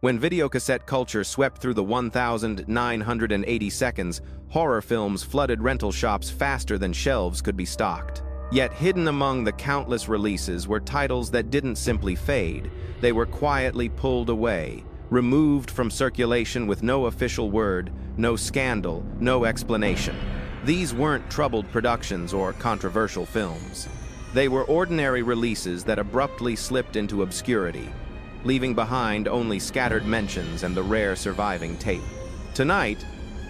When videocassette culture swept through the 1,980 seconds, horror films flooded rental shops faster than shelves could be stocked. Yet hidden among the countless releases were titles that didn't simply fade. They were quietly pulled away, removed from circulation with no official word, no scandal, no explanation. These weren't troubled productions or controversial films. They were ordinary releases that abruptly slipped into obscurity, leaving behind only scattered mentions and the rare surviving tape. Tonight,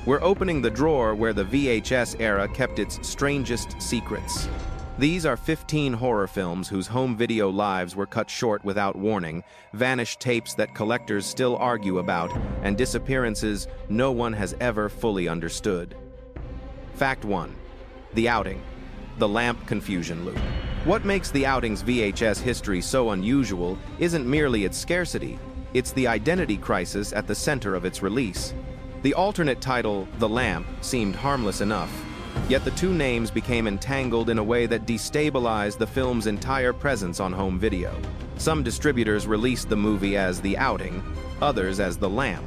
we're opening the drawer where the VHS era kept its strangest secrets. These are 15 horror films whose home video lives were cut short without warning, vanished tapes that collectors still argue about, and disappearances no one has ever fully understood. Fact 1. The Outing. The Lamp Confusion Loop. What makes The Outing's VHS history so unusual isn't merely its scarcity, it's the identity crisis at the center of its release. The alternate title, The Lamp, seemed harmless enough, yet the two names became entangled in a way that destabilized the film's entire presence on home video. Some distributors released the movie as The Outing, others as The Lamp,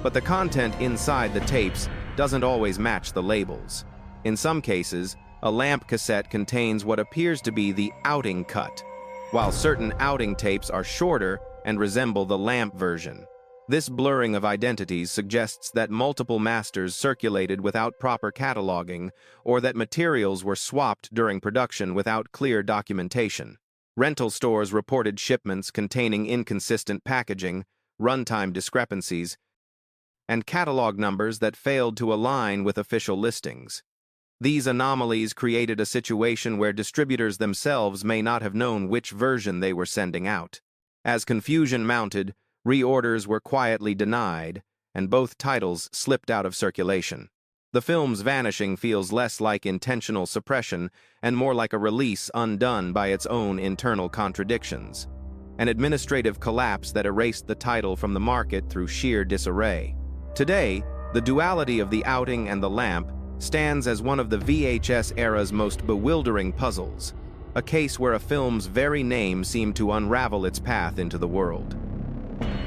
but the content inside the tapes doesn't always match the labels. In some cases, a Lamp cassette contains what appears to be the Outing cut, while certain Outing tapes are shorter and resemble the Lamp version. This blurring of identities suggests that multiple masters circulated without proper cataloging, or that materials were swapped during production without clear documentation. Rental stores reported shipments containing inconsistent packaging, runtime discrepancies, and catalog numbers that failed to align with official listings. These anomalies created a situation where distributors themselves may not have known which version they were sending out. As confusion mounted, reorders were quietly denied, and both titles slipped out of circulation. The film's vanishing feels less like intentional suppression and more like a release undone by its own internal contradictions. An administrative collapse that erased the title from the market through sheer disarray. Today, the duality of The Outing and The Lamp stands as one of the VHS era's most bewildering puzzles, a case where a film's very name seemed to unravel its path into the world.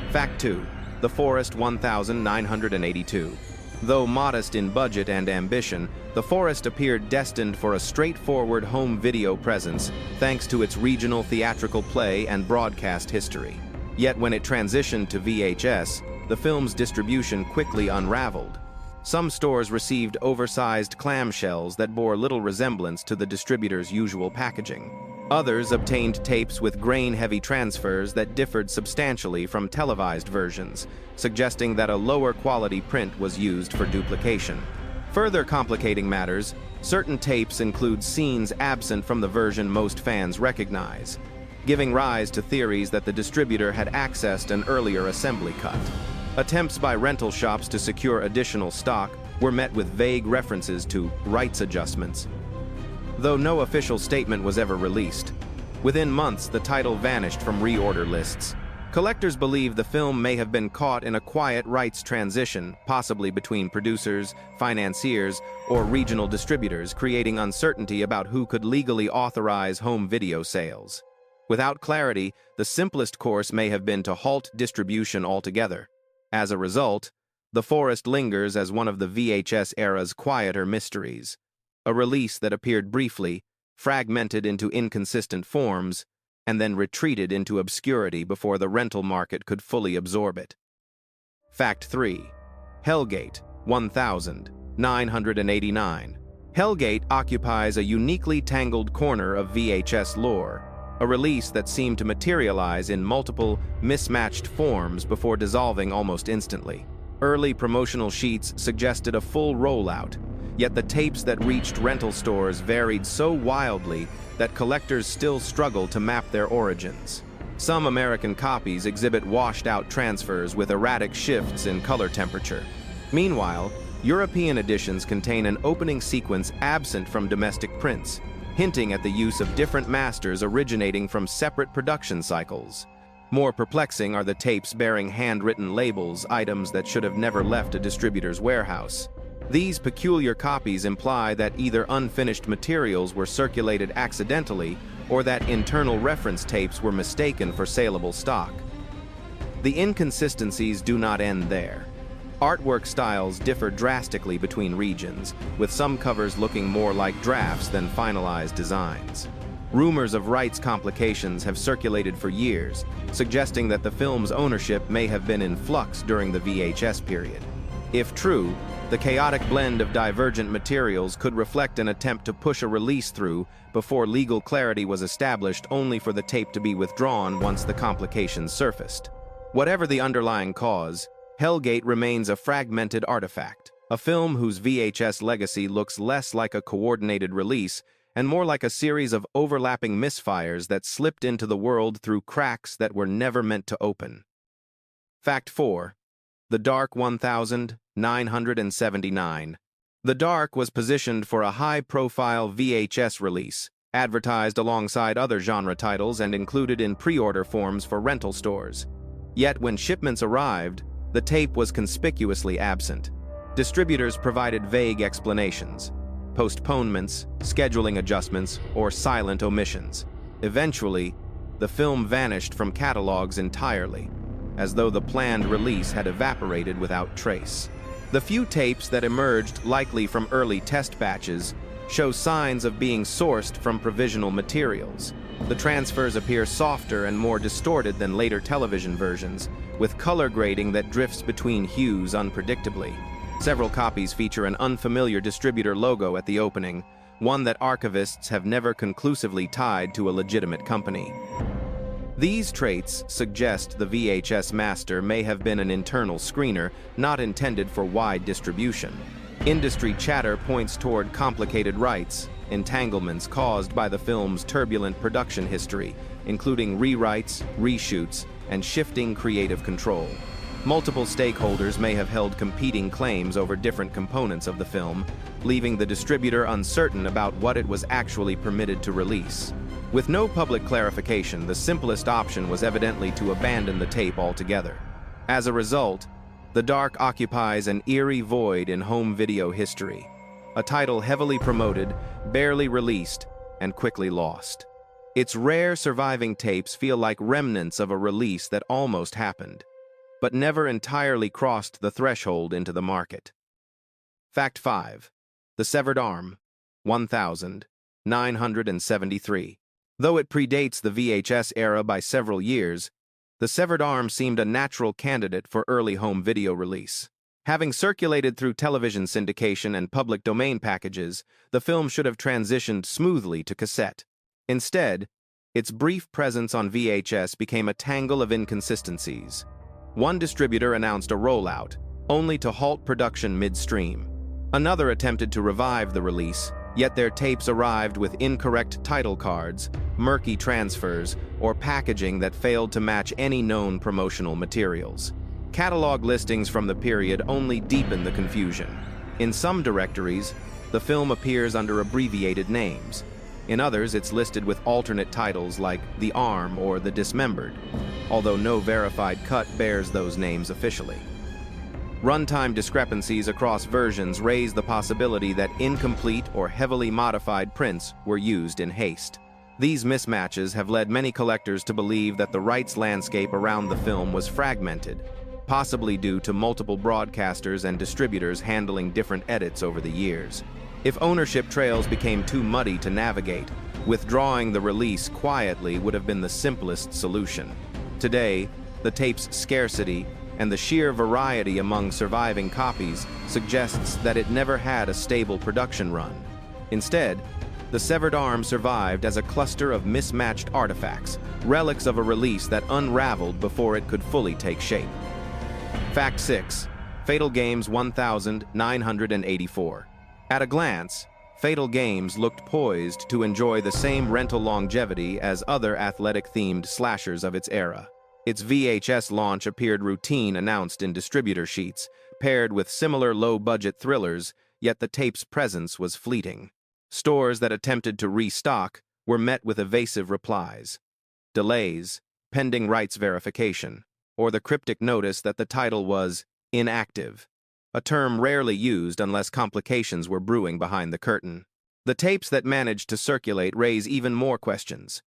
Fact 2. The Forest 1982. Though modest in budget and ambition, The Forest appeared destined for a straightforward home video presence thanks to its regional theatrical play and broadcast history. Yet when it transitioned to VHS, the film's distribution quickly unraveled. Some stores received oversized clamshells that bore little resemblance to the distributor's usual packaging. Others obtained tapes with grain-heavy transfers that differed substantially from televised versions, suggesting that a lower-quality print was used for duplication. Further complicating matters, certain tapes include scenes absent from the version most fans recognize, giving rise to theories that the distributor had accessed an earlier assembly cut. Attempts by rental shops to secure additional stock were met with vague references to rights adjustments, though no official statement was ever released. Within months, the title vanished from reorder lists. Collectors believe the film may have been caught in a quiet rights transition, possibly between producers, financiers, or regional distributors, creating uncertainty about who could legally authorize home video sales. Without clarity, the simplest course may have been to halt distribution altogether. As a result, The Forest lingers as one of the VHS era's quieter mysteries, a release that appeared briefly, fragmented into inconsistent forms, and then retreated into obscurity before the rental market could fully absorb it. Fact 3. Hellgate 1989. Hellgate occupies a uniquely tangled corner of VHS lore, a release that seemed to materialize in multiple, mismatched forms before dissolving almost instantly. Early promotional sheets suggested a full rollout, yet the tapes that reached rental stores varied so wildly that collectors still struggle to map their origins. Some American copies exhibit washed-out transfers with erratic shifts in color temperature. Meanwhile, European editions contain an opening sequence absent from domestic prints, hinting at the use of different masters originating from separate production cycles. More perplexing are the tapes bearing handwritten labels, items that should have never left a distributor's warehouse. These peculiar copies imply that either unfinished materials were circulated accidentally or that internal reference tapes were mistaken for saleable stock. The inconsistencies do not end there. Artwork styles differ drastically between regions, with some covers looking more like drafts than finalized designs. Rumors of rights complications have circulated for years, suggesting that the film's ownership may have been in flux during the VHS period. If true, the chaotic blend of divergent materials could reflect an attempt to push a release through before legal clarity was established, only for the tape to be withdrawn once the complications surfaced. Whatever the underlying cause, Hellgate remains a fragmented artifact, a film whose VHS legacy looks less like a coordinated release and more like a series of overlapping misfires that slipped into the world through cracks that were never meant to open. Fact 4. The Dark 1979. The Dark was positioned for a high-profile VHS release, advertised alongside other genre titles and included in pre-order forms for rental stores. Yet when shipments arrived, the tape was conspicuously absent. Distributors provided vague explanations, postponements, scheduling adjustments, or silent omissions. Eventually, the film vanished from catalogs entirely, as though the planned release had evaporated without trace. The few tapes that emerged, likely from early test batches, show signs of being sourced from provisional materials. The transfers appear softer and more distorted than later television versions, with color grading that drifts between hues unpredictably. Several copies feature an unfamiliar distributor logo at the opening, one that archivists have never conclusively tied to a legitimate company. These traits suggest the VHS master may have been an internal screener, not intended for wide distribution. Industry chatter points toward complicated rights, entanglements caused by the film's turbulent production history, including rewrites, reshoots, and shifting creative control. Multiple stakeholders may have held competing claims over different components of the film, leaving the distributor uncertain about what it was actually permitted to release. With no public clarification, the simplest option was evidently to abandon the tape altogether. As a result, The Dark occupies an eerie void in home video history, a title heavily promoted, barely released, and quickly lost. Its rare surviving tapes feel like remnants of a release that almost happened, but never entirely crossed the threshold into the market. Fact 5. The Severed Arm, 1973. Though it predates the VHS era by several years, The Severed Arm seemed a natural candidate for early home video release. Having circulated through television syndication and public domain packages, the film should have transitioned smoothly to cassette. Instead, its brief presence on VHS became a tangle of inconsistencies. One distributor announced a rollout, only to halt production midstream. Another attempted to revive the release, yet their tapes arrived with incorrect title cards, murky transfers, or packaging that failed to match any known promotional materials. Catalog listings from the period only deepen the confusion. In some directories, the film appears under abbreviated names. In others, it's listed with alternate titles like The Arm or The Dismembered, although no verified cut bears those names officially. Runtime discrepancies across versions raise the possibility that incomplete or heavily modified prints were used in haste. These mismatches have led many collectors to believe that the rights landscape around the film was fragmented, possibly due to multiple broadcasters and distributors handling different edits over the years. If ownership trails became too muddy to navigate, withdrawing the release quietly would have been the simplest solution. Today, the tape's scarcity and the sheer variety among surviving copies suggests that it never had a stable production run. Instead, The Severed Arm survived as a cluster of mismatched artifacts, relics of a release that unraveled before it could fully take shape. Fact 6. Fatal Games 1984. At a glance, Fatal Games looked poised to enjoy the same rental longevity as other athletic-themed slashers of its era. Its VHS launch appeared routine, announced in distributor sheets, paired with similar low-budget thrillers, yet the tape's presence was fleeting. Stores that attempted to restock were met with evasive replies, delays, pending rights verification, or the cryptic notice that the title was inactive, a term rarely used unless complications were brewing behind the curtain. The tapes that managed to circulate raise even more questions.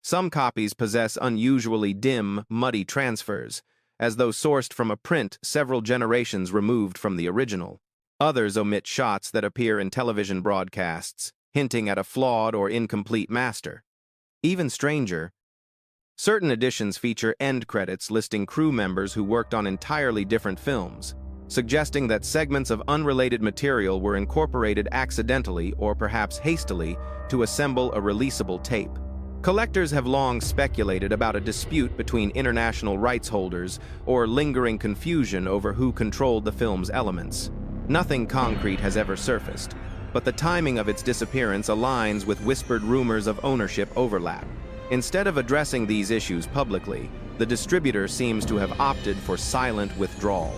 Some copies possess unusually dim, muddy transfers, as though sourced from a print several generations removed from the original. Others omit shots that appear in television broadcasts, hinting at a flawed or incomplete master. Even stranger, certain editions feature end credits listing crew members who worked on entirely different films, suggesting that segments of unrelated material were incorporated accidentally or perhaps hastily to assemble a releasable tape. Collectors have long speculated about a dispute between international rights holders or lingering confusion over who controlled the film's elements. Nothing concrete has ever surfaced, but the timing of its disappearance aligns with whispered rumors of ownership overlap. Instead of addressing these issues publicly, the distributor seems to have opted for silent withdrawal.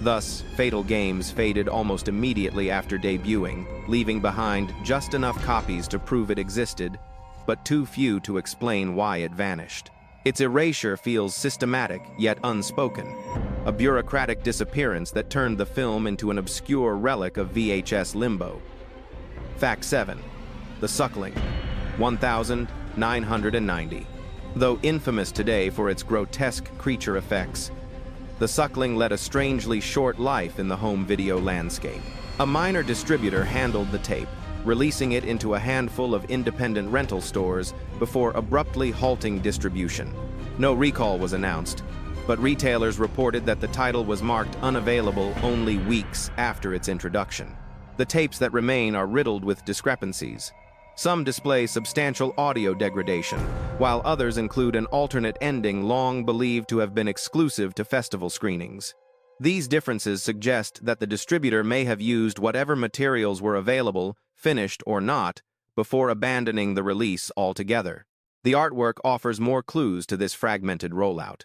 Thus, Fatal Games faded almost immediately after debuting, leaving behind just enough copies to prove it existed, but too few to explain why it vanished. Its erasure feels systematic yet unspoken, a bureaucratic disappearance that turned the film into an obscure relic of VHS limbo. Fact 7. The Suckling, 1990. Though infamous today for its grotesque creature effects, the Suckling led a strangely short life in the home video landscape. A minor distributor handled the tape, releasing it into a handful of independent rental stores before abruptly halting distribution. No recall was announced, but retailers reported that the title was marked unavailable only weeks after its introduction. The tapes that remain are riddled with discrepancies. Some display substantial audio degradation, while others include an alternate ending long believed to have been exclusive to festival screenings. These differences suggest that the distributor may have used whatever materials were available, finished or not, before abandoning the release altogether. The artwork offers more clues to this fragmented rollout.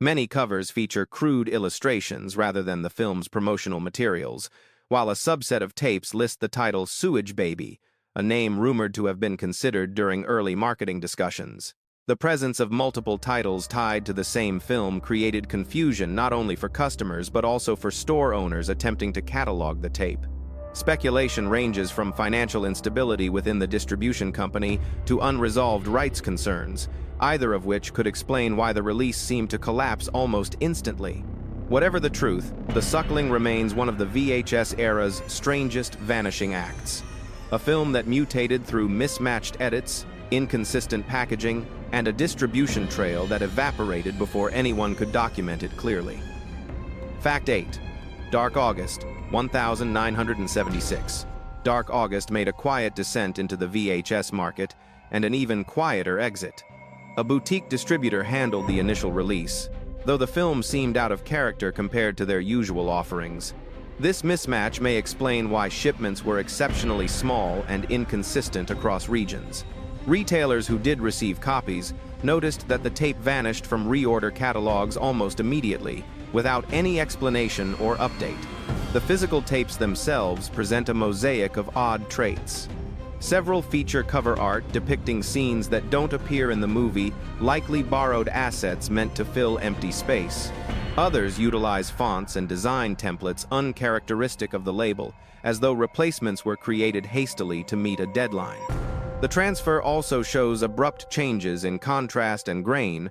Many covers feature crude illustrations rather than the film's promotional materials, while a subset of tapes list the title Sewage Baby, a name rumored to have been considered during early marketing discussions. The presence of multiple titles tied to the same film created confusion not only for customers but also for store owners attempting to catalog the tape. Speculation ranges from financial instability within the distribution company to unresolved rights concerns, either of which could explain why the release seemed to collapse almost instantly. Whatever the truth, The Suckling remains one of the VHS era's strangest vanishing acts. A film that mutated through mismatched edits, inconsistent packaging, and a distribution trail that evaporated before anyone could document it clearly. Fact 8. Dark August, 1976. Dark August made a quiet descent into the VHS market and an even quieter exit. A boutique distributor handled the initial release, though the film seemed out of character compared to their usual offerings. This mismatch may explain why shipments were exceptionally small and inconsistent across regions. Retailers who did receive copies noticed that the tape vanished from reorder catalogs almost immediately, without any explanation or update. The physical tapes themselves present a mosaic of odd traits. Several feature cover art depicting scenes that don't appear in the movie, likely borrowed assets meant to fill empty space. Others utilize fonts and design templates uncharacteristic of the label, as though replacements were created hastily to meet a deadline. The transfer also shows abrupt changes in contrast and grain,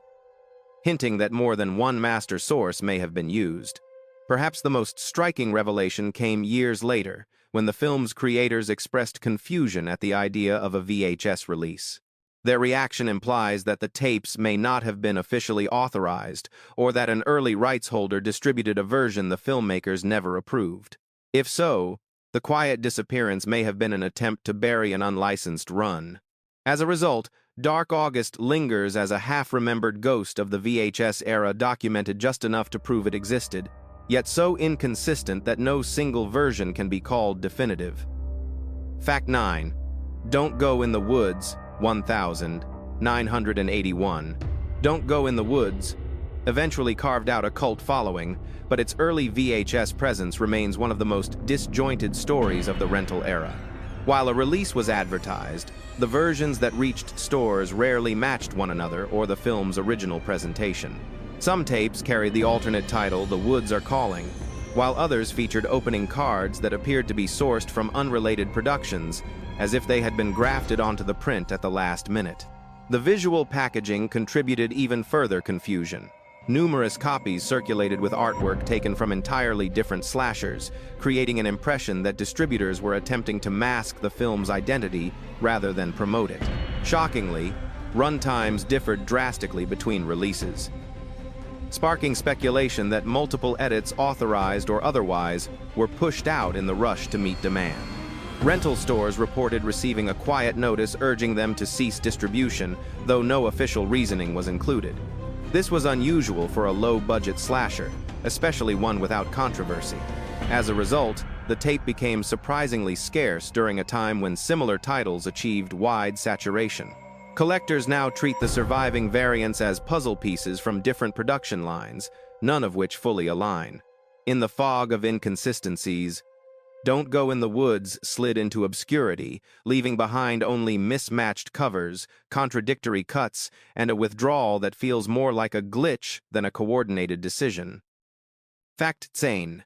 hinting that more than one master source may have been used. Perhaps the most striking revelation came years later, when the film's creators expressed confusion at the idea of a VHS release. Their reaction implies that the tapes may not have been officially authorized, or that an early rights holder distributed a version the filmmakers never approved. If so, the quiet disappearance may have been an attempt to bury an unlicensed run. As a result, Dark August lingers as a half-remembered ghost of the VHS era, documented just enough to prove it existed, yet so inconsistent that no single version can be called definitive. Fact 9. Don't Go in the Woods, 1981. Don't Go in the Woods eventually carved out a cult following, but its early VHS presence remains one of the most disjointed stories of the rental era. While a release was advertised, the versions that reached stores rarely matched one another or the film's original presentation. Some tapes carried the alternate title The Woods Are Calling, while others featured opening cards that appeared to be sourced from unrelated productions, as if they had been grafted onto the print at the last minute. The visual packaging contributed even further confusion. Numerous copies circulated with artwork taken from entirely different slashers, creating an impression that distributors were attempting to mask the film's identity rather than promote it. Shockingly, runtimes differed drastically between releases, sparking speculation that multiple edits, authorized or otherwise, were pushed out in the rush to meet demand. Rental stores reported receiving a quiet notice urging them to cease distribution, though no official reasoning was included. This was unusual for a low-budget slasher, especially one without controversy. As a result, the tape became surprisingly scarce during a time when similar titles achieved wide saturation. Collectors now treat the surviving variants as puzzle pieces from different production lines, none of which fully align. In the fog of inconsistencies, Don't Go in the Woods slid into obscurity, leaving behind only mismatched covers, contradictory cuts, and a withdrawal that feels more like a glitch than a coordinated decision. Fakt 10.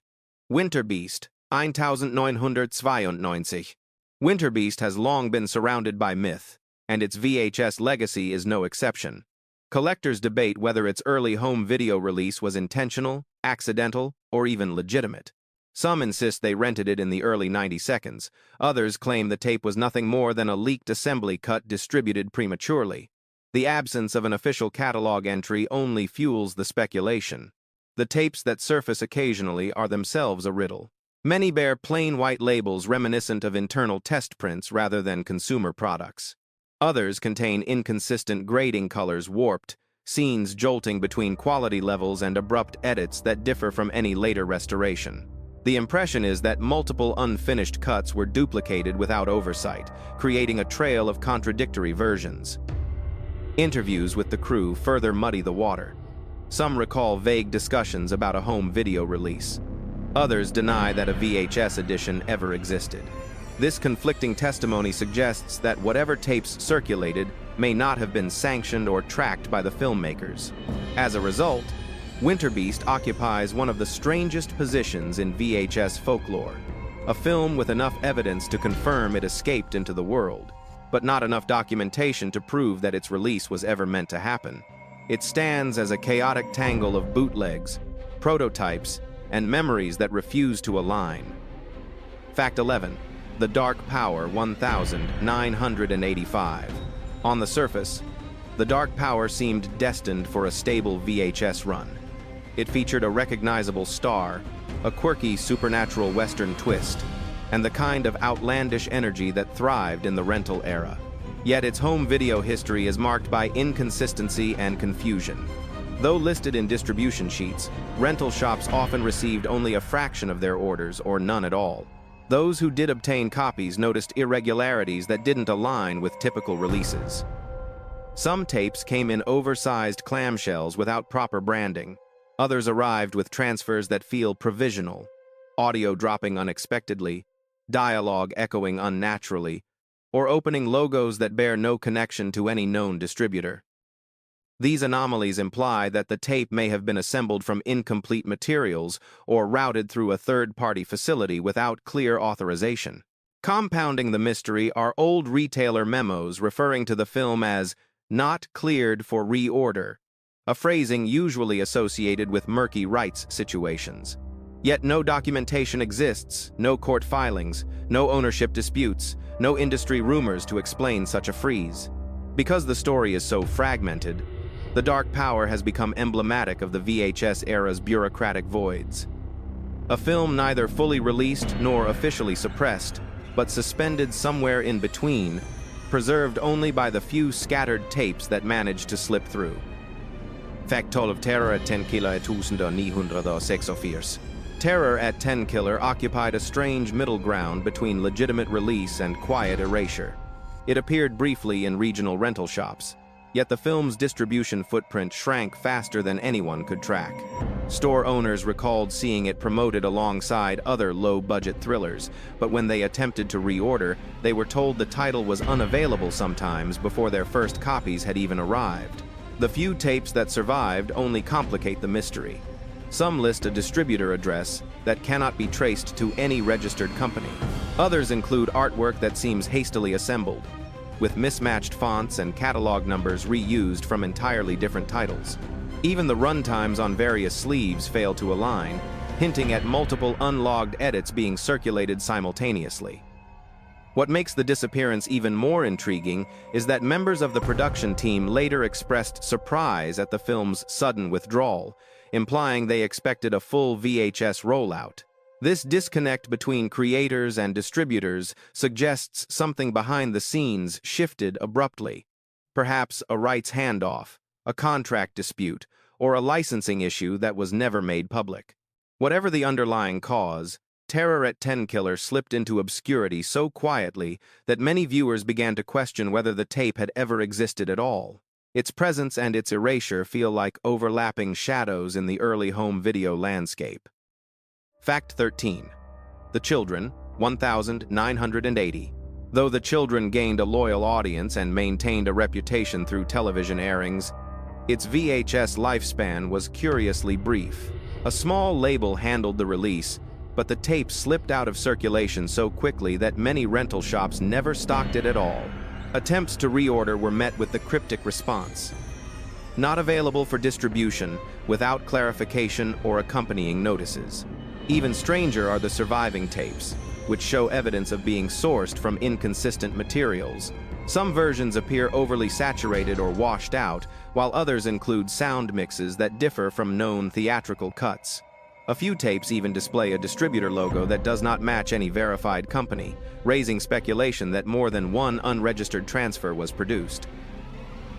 Winterbeast, 1992. Winterbeast has long been surrounded by myth, and its VHS legacy is no exception. Collectors debate whether its early home video release was intentional, accidental, or even legitimate. Some insist they rented it in the early 90s. Others claim the tape was nothing more than a leaked assembly cut distributed prematurely. The absence of an official catalog entry only fuels the speculation. The tapes that surface occasionally are themselves a riddle. Many bear plain white labels reminiscent of internal test prints rather than consumer products. Others contain inconsistent grading colors warped, scenes jolting between quality levels and abrupt edits that differ from any later restoration. The impression is that multiple unfinished cuts were duplicated without oversight, creating a trail of contradictory versions. Interviews with the crew further muddy the water. Some recall vague discussions about a home video release. Others deny that a VHS edition ever existed. This conflicting testimony suggests that whatever tapes circulated may not have been sanctioned or tracked by the filmmakers. As a result, Winterbeast occupies one of the strangest positions in VHS folklore. A film with enough evidence to confirm it escaped into the world, but not enough documentation to prove that its release was ever meant to happen. It stands as a chaotic tangle of bootlegs, prototypes, and memories that refuse to align. Fact 11. The Dark Power 1985. On the surface, the Dark Power seemed destined for a stable VHS run. It featured a recognizable star, a quirky supernatural Western twist, and the kind of outlandish energy that thrived in the rental era. Yet its home video history is marked by inconsistency and confusion. Though listed in distribution sheets, rental shops often received only a fraction of their orders or none at all. Those who did obtain copies noticed irregularities that didn't align with typical releases. Some tapes came in oversized clamshells without proper branding. Others arrived with transfers that feel provisional, audio dropping unexpectedly, dialogue echoing unnaturally, or opening logos that bear no connection to any known distributor. These anomalies imply that the tape may have been assembled from incomplete materials or routed through a third-party facility without clear authorization. Compounding the mystery are old retailer memos referring to the film as not cleared for reorder, a phrasing usually associated with murky rights situations. Yet no documentation exists, no court filings, no ownership disputes, no industry rumors to explain such a freeze. Because the story is so fragmented, the Dark Power has become emblematic of the VHS era's bureaucratic voids. A film neither fully released nor officially suppressed, but suspended somewhere in between, preserved only by the few scattered tapes that managed to slip through. Fact 12. Terror at Tenkiller 1986. Terror at Tenkiller occupied a strange middle ground between legitimate release and quiet erasure. It appeared briefly in regional rental shops, yet the film's distribution footprint shrank faster than anyone could track. Store owners recalled seeing it promoted alongside other low-budget thrillers, but when they attempted to reorder, they were told the title was unavailable sometimes before their first copies had even arrived. The few tapes that survived only complicate the mystery. Some list a distributor address that cannot be traced to any registered company. Others include artwork that seems hastily assembled, with mismatched fonts and catalog numbers reused from entirely different titles. Even the runtimes on various sleeves fail to align, hinting at multiple unlogged edits being circulated simultaneously. What makes the disappearance even more intriguing is that members of the production team later expressed surprise at the film's sudden withdrawal, implying they expected a full VHS rollout. This disconnect between creators and distributors suggests something behind the scenes shifted abruptly. Perhaps a rights handoff, a contract dispute, or a licensing issue that was never made public. Whatever the underlying cause, Terror at Tenkiller slipped into obscurity so quietly that many viewers began to question whether the tape had ever existed at all. Its presence and its erasure feel like overlapping shadows in the early home video landscape. Fact 13. The Children, 1980. Though The Children gained a loyal audience and maintained a reputation through television airings, its VHS lifespan was curiously brief. A small label handled the release, but the tape slipped out of circulation so quickly that many rental shops never stocked it at all. Attempts to reorder were met with the cryptic response: not available for distribution, without clarification or accompanying notices. Even stranger are the surviving tapes, which show evidence of being sourced from inconsistent materials. Some versions appear overly saturated or washed out, while others include sound mixes that differ from known theatrical cuts. A few tapes even display a distributor logo that does not match any verified company, raising speculation that more than one unregistered transfer was produced.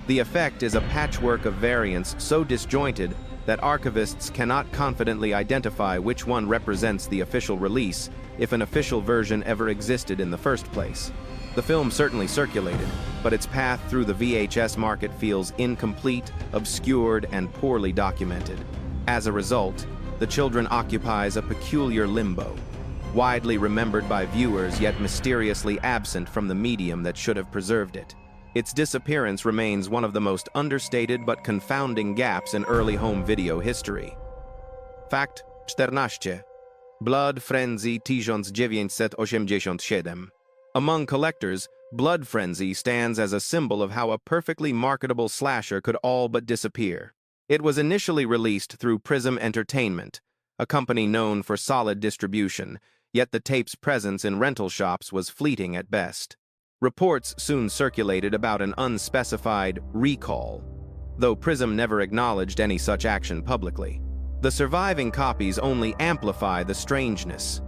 The effect is a patchwork of variants so disjointed that archivists cannot confidently identify which one represents the official release, if an official version ever existed in the first place. The film certainly circulated, but its path through the VHS market feels incomplete, obscured, and poorly documented. As a result, The Children occupies a peculiar limbo, widely remembered by viewers yet mysteriously absent from the medium that should have preserved it. Its disappearance remains one of the most understated but confounding gaps in early home video history. Fact 14. Blood Frenzy 1987. Among collectors, Blood Frenzy stands as a symbol of how a perfectly marketable slasher could all but disappear. It was initially released through Prism Entertainment, a company known for solid distribution, yet the tape's presence in rental shops was fleeting at best. Reports soon circulated about an unspecified recall, though Prism never acknowledged any such action publicly. The surviving copies only amplify the strangeness.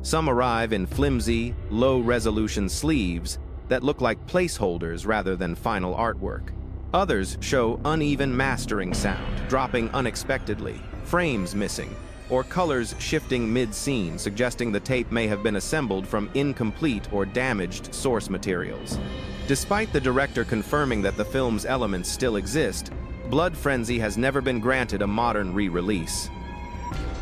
Some arrive in flimsy, low-resolution sleeves that look like placeholders rather than final artwork. Others show uneven mastering sound, dropping unexpectedly, frames missing, or colors shifting mid-scene, suggesting the tape may have been assembled from incomplete or damaged source materials. Despite the director confirming that the film's elements still exist, Blood Frenzy has never been granted a modern re-release.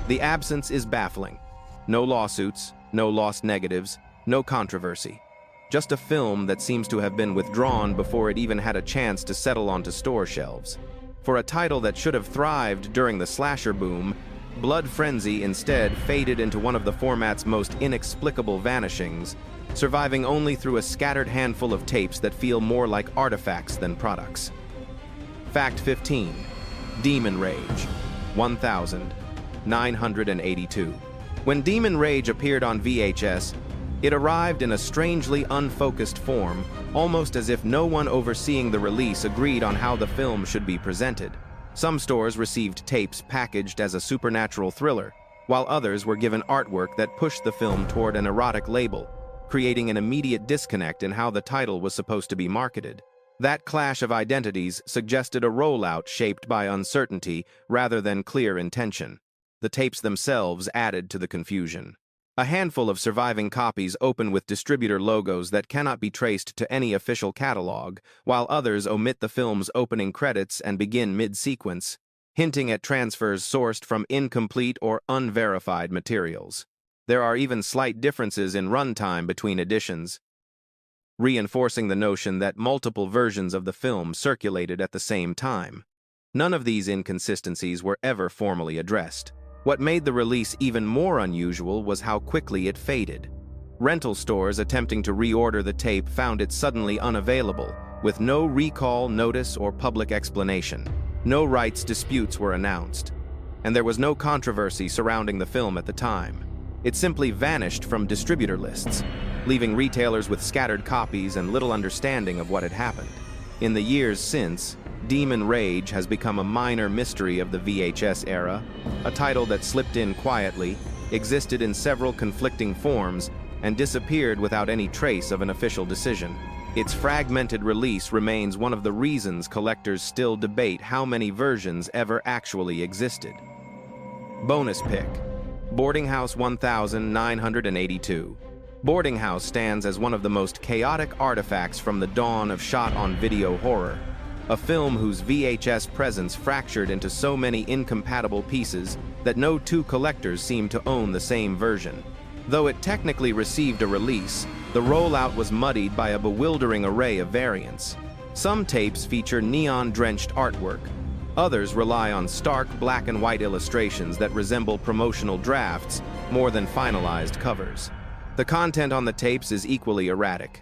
The absence is baffling. No lawsuits, no lost negatives, no controversy. Just a film that seems to have been withdrawn before it even had a chance to settle onto store shelves. For a title that should have thrived during the slasher boom, Blood Frenzy instead faded into one of the format's most inexplicable vanishings, surviving only through a scattered handful of tapes that feel more like artifacts than products. Fact 15. Demon Rage, 1982. When Demon Rage appeared on VHS, it arrived in a strangely unfocused form, almost as if no one overseeing the release agreed on how the film should be presented. Some stores received tapes packaged as a supernatural thriller, while others were given artwork that pushed the film toward an erotic label, creating an immediate disconnect in how the title was supposed to be marketed. That clash of identities suggested a rollout shaped by uncertainty rather than clear intention. The tapes themselves added to the confusion. A handful of surviving copies open with distributor logos that cannot be traced to any official catalog, while others omit the film's opening credits and begin mid-sequence, hinting at transfers sourced from incomplete or unverified materials. There are even slight differences in runtime between editions, reinforcing the notion that multiple versions of the film circulated at the same time. None of these inconsistencies were ever formally addressed. What made the release even more unusual was how quickly it faded. Rental stores attempting to reorder the tape found it suddenly unavailable, with no recall, notice, or public explanation. No rights disputes were announced, and there was no controversy surrounding the film at the time. It simply vanished from distributor lists, leaving retailers with scattered copies and little understanding of what had happened. In the years since, Demon Rage has become a minor mystery of the VHS era, a title that slipped in quietly, existed in several conflicting forms, and disappeared without any trace of an official decision. Its fragmented release remains one of the reasons collectors still debate how many versions ever actually existed. Bonus pick: Boarding House 1982. Boarding House stands as one of the most chaotic artifacts from the dawn of shot-on-video horror, a film whose VHS presence fractured into so many incompatible pieces that no two collectors seem to own the same version. Though it technically received a release, the rollout was muddied by a bewildering array of variants. Some tapes feature neon-drenched artwork. Others rely on stark black and white illustrations that resemble promotional drafts more than finalized covers. The content on the tapes is equally erratic.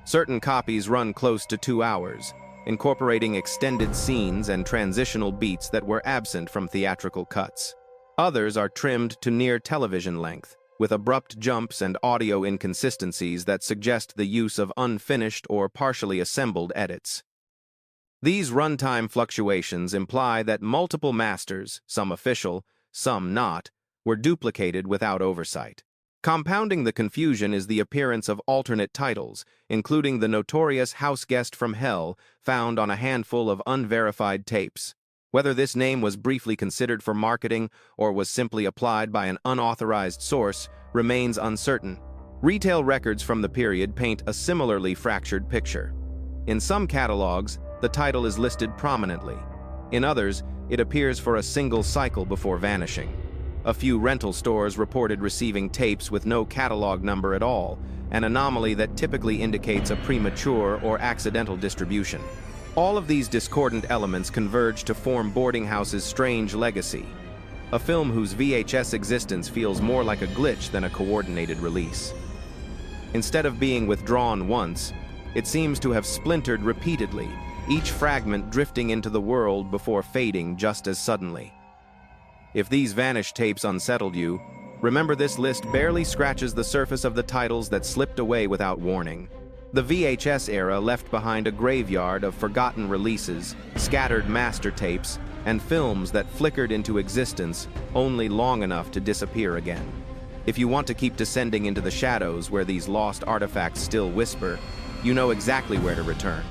Certain copies run close to 2 hours, incorporating extended scenes and transitional beats that were absent from theatrical cuts. Others are trimmed to near television length, with abrupt jumps and audio inconsistencies that suggest the use of unfinished or partially assembled edits. These runtime fluctuations imply that multiple masters, some official, some not, were duplicated without oversight. Compounding the confusion is the appearance of alternate titles, including the notorious House Guest from Hell found on a handful of unverified tapes. Whether this name was briefly considered for marketing or was simply applied by an unauthorized source remains uncertain. Retail records from the period paint a similarly fractured picture. In some catalogs, the title is listed prominently. In others, it appears for a single cycle before vanishing. A few rental stores reported receiving tapes with no catalog number at all, an anomaly that typically indicates a premature or accidental distribution. All of these discordant elements converge to form Boarding House's strange legacy, a film whose VHS existence feels more like a glitch than a coordinated release. Instead of being withdrawn once, it seems to have splintered repeatedly, each fragment drifting into the world before fading just as suddenly. If these vanished tapes unsettled you, remember this list barely scratches the surface of the titles that slipped away without warning. The VHS era left behind a graveyard of forgotten releases, scattered master tapes, and films that flickered into existence only long enough to disappear again. If you want to keep descending into the shadows where these lost artifacts still whisper, you know exactly where to return.